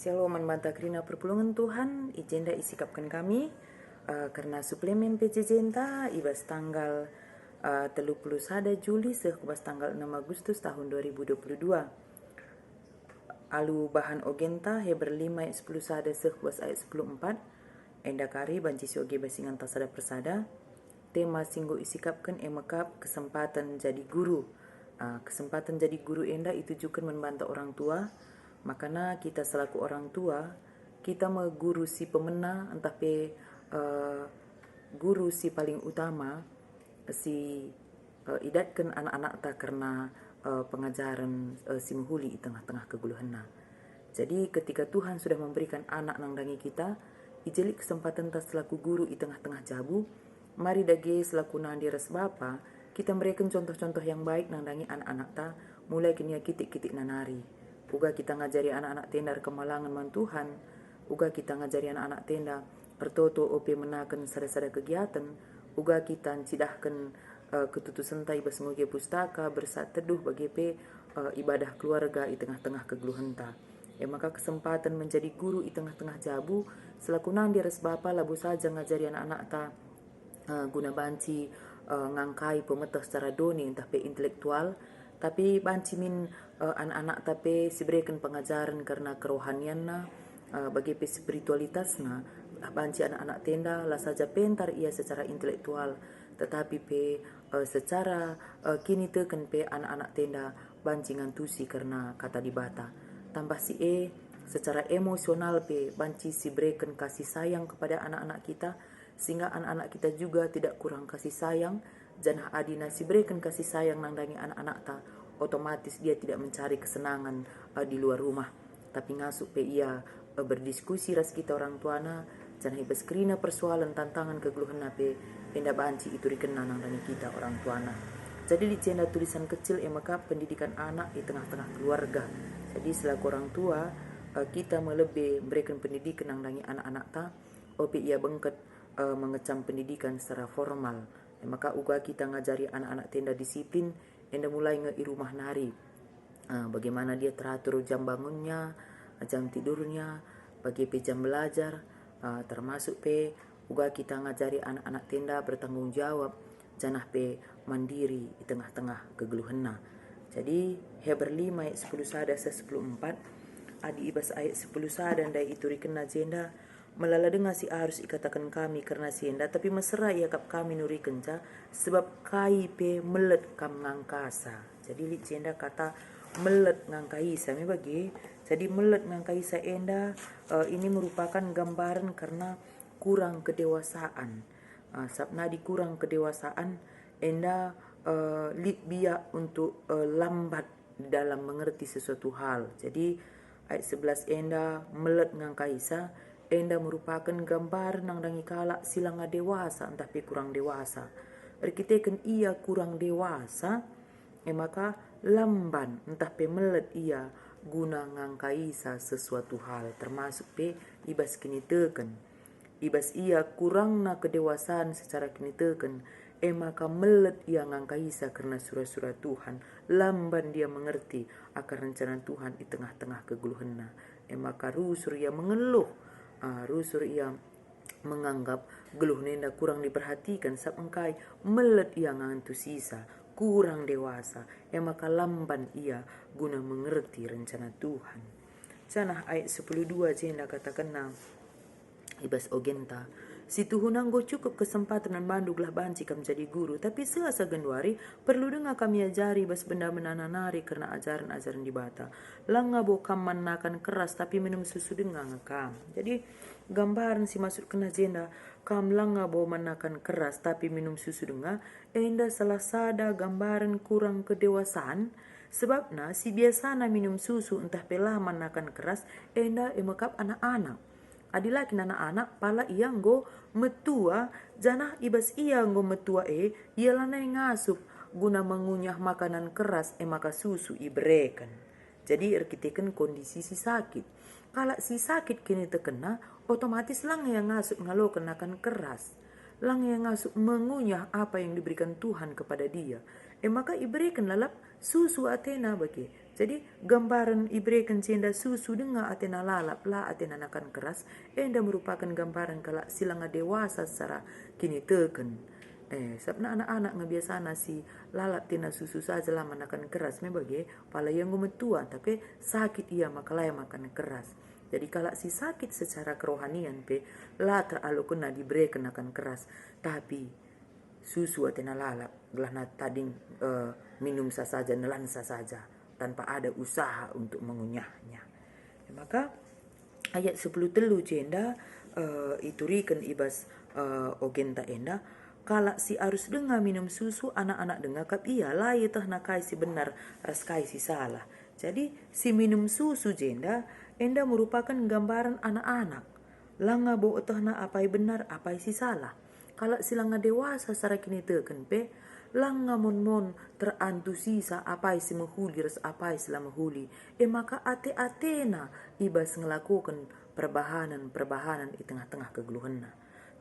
Shalom manbanta krina perpulungan Tuhan, ijenda isikapkan kami karena suplemen PJJ ibas tanggal 31 Juli sehubas tanggal 6 Agustus tahun 2022. Alu bahan ogenta Heber 5 ayat 10 sada sehubas ayat 10 4. Enda kari banci sioge basingan tasada persada. Tema singgo isikapkan emakap kesempatan jadi guru. Kesempatan jadi guru enda itu juga membantah orang tua. Makanya kita selaku orang tua, kita meguru si pemena, entah guru si paling utama, si idatkan anak-anak tak karena pengajaran si muhuli di tengah-tengah keguluhan. Jadi ketika Tuhan sudah memberikan anak nangdangi kita, ijelik kesempatan tak selaku guru di tengah-tengah jabu, mari dage selaku nandiras bapa, kita memberikan contoh-contoh yang baik nangdangi anak-anak ta, mulai kini kitik-kitik nanari. Uga kita ngajari anak-anak tenda kemalangan man Tuhan, uga kita ngajari anak-anak tenda pertoto ope menakan sada-sada kegiatan, uga kita cidahkan ketutusan tai bas ngoge pustaka bersat teduh bagi ibadah keluarga di tengah-tengah kegeluhenta. Maka kesempatan menjadi guru di tengah-tengah jabu selaku nandiras bapa labu saja ngajari anak-anak ta guna banci ngangkai pemetah secara doni entah intelektual, tapi banci min anak-anak tapi siberikan pengajaran karena kerohanianna bagi spiritualitasna, banci anak-anak tenda lah saja pentar ia secara intelektual, tetapi secara kini teken anak-anak tenda banci ngantusi karena kata dibata tambah si secara emosional banci siberikan kasih sayang kepada anak-anak kita, sehingga anak-anak kita juga tidak kurang kasih sayang. Janah adina siberikan kasih sayang nangdangi anak-anak ta, otomatis dia tidak mencari kesenangan di luar rumah, tapi ngasup ia berdiskusi ras kita orang tuana, janah ibaskrina persoalan tantangan kegeluhan penda banci itu dikena nangdangi kita orang tuana. Jadi di cenda tulisan kecil maka pendidikan anak di tengah-tengah keluarga. Jadi selaku orang tua kita melebih berikan pendidikan nangdangi anak-anak ta, opi ia bengket mengecam pendidikan secara formal. Maka uga kita ngajari anak-anak tenda disiplin, enda mulai i rumah nari. Bagaimana dia teratur jam bangunnya, jam tidurnya, bagi jam belajar, termasuk uga kita ngajari anak-anak tenda bertanggung jawab, janah mandiri di tengah-tengah kegeluhanna. Jadi Heber 5 ayat 10 sada 10 4, adi ibas ayat 10 sada dan itu rikena jenda melala dengar si harus ikatakan kami karena sienda, tapi mesra ia kap kami nuri kenca sebab kai melet kam ngangkasa. Jadi li jenda kata melet ngangkaisa me bagi. Jadi melet ngangkaisa enda ini merupakan gambaran karena kurang kedewasaan. Sabna di kurang kedewasaan enda lit biak untuk lambat dalam mengerti sesuatu hal. Jadi ayat 11 enda melet ngangkaisa enda merupakan gambar nangdangi kala silanga dewasa entah kurang dewasa. Erkiteken ia kurang dewasa, maka lamban entah melet ia guna ngangkaisa sesuatu hal, termasuk ibas kini teken. Ibas ia kurang na kedewasaan secara kini teken, maka melet ia ngangkaisa karena surah-surah Tuhan, lamban dia mengerti akan rencana Tuhan di tengah-tengah keguluhanna. Maka rusur ia mengeluh, rusur ia menganggap geluh nenda kurang diperhatikan, engkai melet ia ngantu sisa kurang dewasa, maka lamban ia guna mengerti rencana Tuhan. Canah ayat 12 jenda katakan ibas ogenta si Tuhan go cukup kesempatan dan banduglah banci kam jadi guru, tapi seasa genduari perlu dengar kami ajari bas benda menananari karena ajaran-ajaran dibata. Langa bo kam manakan keras tapi minum susu dengar kam. Jadi gambaran si masuk kena jenda kam langa bo manakan keras tapi minum susu dengar, enda salah sada gambaran kurang kedewasaan. Sebabna si biasana minum susu entah pelah manakan keras enda emakap anak-anak. Adilah kina anak-anak pala ia nggo metua, janah ibas ia nggo metua ia lanai ngasup guna mengunyah makanan keras maka susu ibrekan. Jadi erkiteken kondisi si sakit. Kalau si sakit kini terkena, otomatis lang yang ngasup ngalo kenakan keras. Lang yang ngasup mengunyah apa yang diberikan Tuhan kepada dia. Maka ibrekan lalap susu Athena bagi. Jadi gambaran ibrekan jenda susu dengan atena lalap la atena nakan keras enda merupakan gambaran kalau silanga dewasa secara kini teken. Sabna anak-anak ngebiasana si lalap tina susu saja lah makan keras bagi pala yang tua tapi sakit ia makalaya makan keras. Jadi kalau si sakit secara kerohanian la terlalu kena diberikan akan keras, tapi susu atena lalap gelah tading minum saja nelan saja tanpa ada usaha untuk mengunyahnya. Maka ayat 10 telu jenda iturikan ibas ogenta enda kalau si arus dengar minum susu anak-anak dengar kap iya lah ya tah nakai si benar raskai si salah. Jadi si minum susu jenda enda merupakan gambaran anak-anak langa bo tah na apai benar apai si salah. Kalau silanga dewasa secara kini teken langa mon terantusisa apai si mahuli ras apai sila mahuli maka ate-atena ibas ngelakukan perbahanan di tengah-tengah kegeluhanna.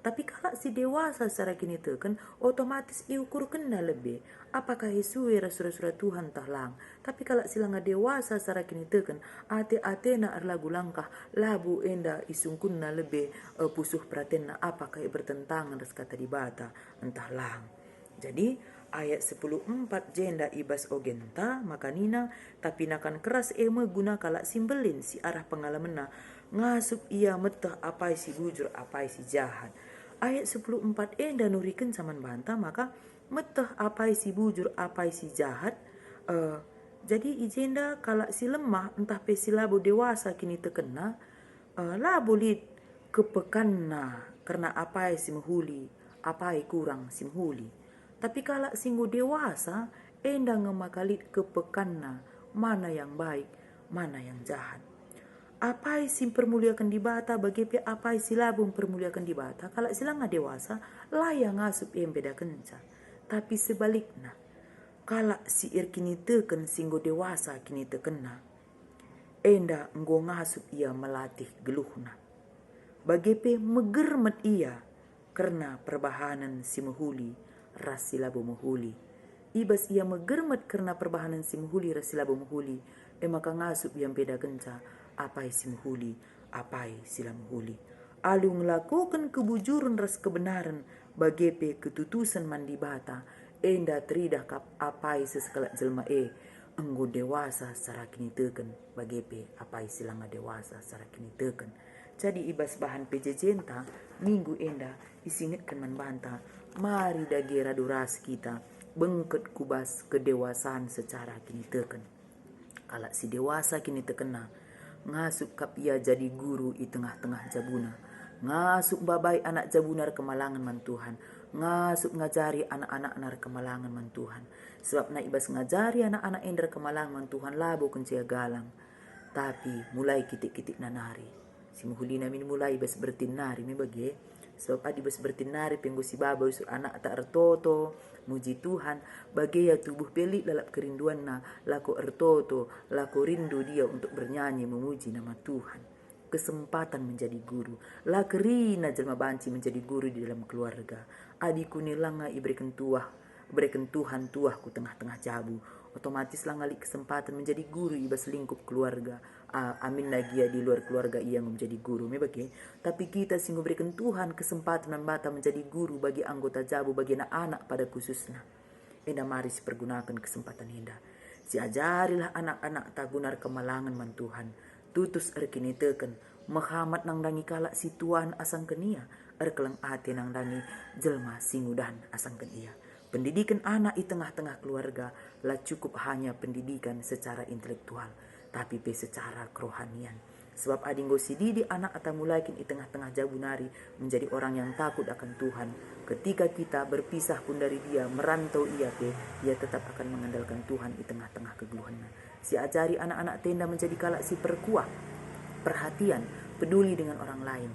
Tapi kalau si dewasa secara kini teken otomatis iukur kena lebih apakah Yesus rasul-rasul Tuhan tahlang. Tapi kalau silanga dewasa secara kini teken ate-atena lagu langkah labu enda isungkunna lebih pusuh pratenna apakah bertentangan ras kata dibata entah lang. Jadi ayat 10:4 jenda ibas ogenta makanina tapi nakan keras eme guna kalak simbelin si arah pengalaman ngasup ia metah apai si bujur apai si jahat. Ayat 10:4 enda nuriken saman banta maka metah apai si bujur apai si jahat. Jadi ijenda kalak si lemah entah pesilabu dewasa kini terkena lah boleh kepekanna karena apai si mahuli apai kurang si mahuli. Tapi kalau singgu dewasa, enda ngemakalit kepekanna mana yang baik, mana yang jahat. Apai sim permuliakan di bata bagi pe apai silabung permuliakan di bata. Kalau silanga dewasa, layang ngasup yang beda kenca. Tapi sebaliknya, kalau si kini teken singgu dewasa kini tekena, enda nggo ngasup ia melatih geluhna. Bagi pe megermet ia karena perbahanan si mahuli rasilabu muhuli. Ibas ia megermet karena perbahanan si muhuli rasilabu muhuli. Maka ngasup yang beda genca apai si muhuli, apai sila muhuli. Alu ngelakukan kebujuran ras kebenaran bagepe ketutusan mandi bata. Enda teridah kap apai sesekala jelma enggo dewasa secara kini teken bagepe apai silanga dewasa secara kini teken. Jadi ibas bahan pejejenta minggu enda isingitkan man banta mari dagira duras kita bengket kubas kedewasaan secara kini teken. Kalau si dewasa kini tekena ngasup kap ia jadi guru di tengah-tengah jabuna, ngasup babai anak jabunar kemalangan man Tuhan, ngasup ngajari anak-anak nar kemalangan man Tuhan. Sebab na ibas ngajari anak-anak ender kemalangan man Tuhan labo kencia galang. Tapi mulai kitik-kitik nanari. Si muhulina min mulai bas bertinari mi bagi sebab adi bas bertinari penggo si baba usur anak tak ertoto muji Tuhan bagi ya tubuh pelik lalap kerinduan na lako ertoto lako rindu dia untuk bernyanyi memuji nama Tuhan. Kesempatan menjadi guru la kerina jelma banci menjadi guru di dalam keluarga. Adiku nilanga iberikan Tuhan tuahku tengah-tengah jabu. Otomatis lah ngali kesempatan menjadi guru ibas lingkup keluarga. Amin lagi ya di luar keluarga ia menjadi guru bagi. Tapi kita singguh berikan Tuhan kesempatan membata menjadi guru bagi anggota jabu bagi anak-anak pada khususnya. Enda mari si pergunakan kesempatan enda. Si ajarilah anak-anak tagunar kemalangan man Tuhan. Tutus erkini teken Muhammad nang dangi kalak si Tuhan asang kenia. Erkelang ate nang dangi jelma singudan asang kenia. Pendidikan anak di tengah-tengah keluarga lah cukup hanya pendidikan secara intelektual, tapi secara kerohanian. Sebab adinggo sididi anak atau mulaikin di tengah-tengah jabunari menjadi orang yang takut akan Tuhan. Ketika kita berpisah pun dari dia, merantau ia tetap akan mengandalkan Tuhan di tengah-tengah kegeluhannya. Si ajari anak-anak tenda menjadi kalak si perkuah, perhatian, peduli dengan orang lain.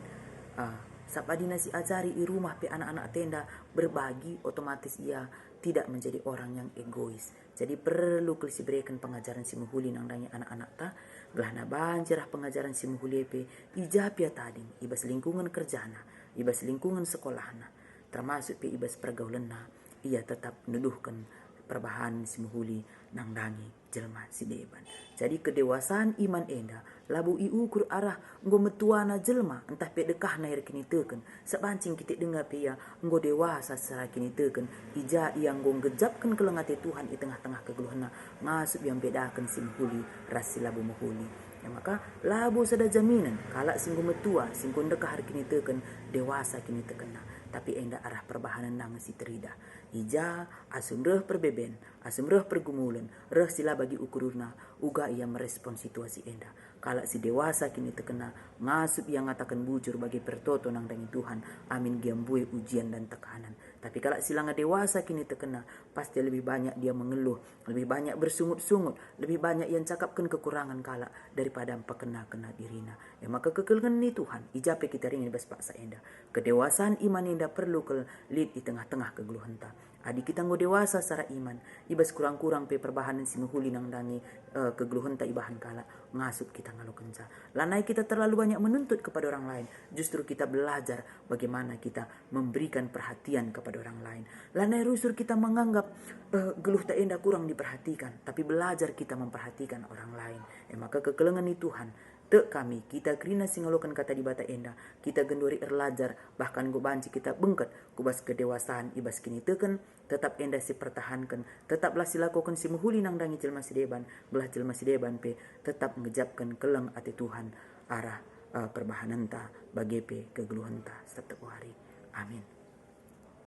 Sapadina si ajari di rumah pe anak-anak tenda berbagi, otomatis ia tidak menjadi orang yang egois. Jadi perlu kelisi berikan pengajaran si muhuli nang dangi anak-anak ta gelana banjirah pengajaran si muhuli pe ijapia tading ibas lingkungan kerjana, ibas lingkungan sekolahna, termasuk pe ibas pergaulanna. Ia tetap menuduhkan perbahan simuhuli nang dangi jelma sideban. Jadi kedewasaan iman enda labu ukur arah nggo metuana jelma entah pe dekah na kini teken sebancing kita dengar pia nggo dewasa secara kini teken ija yang nggo ngejapkan kelengate Tuhan di tengah-tengah kegeluhana ngasup yang bedakan simuhuli rasi labu muhuli. Ya maka labu sada jaminan kalak singgo metua singgo dekah kini teken dewasa kini tekena tapi enda arah perbahanan nang si terida ija asum reh perbeben asum reh pergumulan reh sila bagi ukuruna uga ia merespon situasi enda kalak si dewasa kini terkena ngasup yang ngatakan bujur bagi pertoto nang dangi Tuhan amin giambui ujian dan tekanan. Tapi kalak silanga dewasa kini terkena pasti lebih banyak dia mengeluh, lebih banyak bersungut-sungut, lebih banyak yang cakapkan kekurangan kalak daripada kena dirina. Ya maka kekelengan ni Tuhan ijape kita ringin bas paksa enda kedewasaan iman enda perlu ke lid di tengah-tengah kegeluhan ta. Adi kita ngo dewasa secara iman ibas kurang-kurang pe perbahanan simuhuli nang dangi kegeluhan ta ibahan kala ngasup kita ngalo kenca lanai kita terlalu banyak menuntut kepada orang lain justru kita belajar bagaimana kita memberikan perhatian kepada orang lain lanai rusur kita menganggap geluh ta enda kurang diperhatikan tapi belajar kita memperhatikan orang lain maka kekelengan ni Tuhan te kami kita krina singalokan kata di bata enda kita gendori erlajar bahkan go banci kita bengket kubas kedewasaan ibas kini teken tetap enda si pertahankan tetaplah silakukan si muhuli nang dangi jelma sideban belah jelma sideban pe tetap ngejapkan keleng ati Tuhan arah perbahanan ta bagi pe kegeluhan ta setiap hari amin.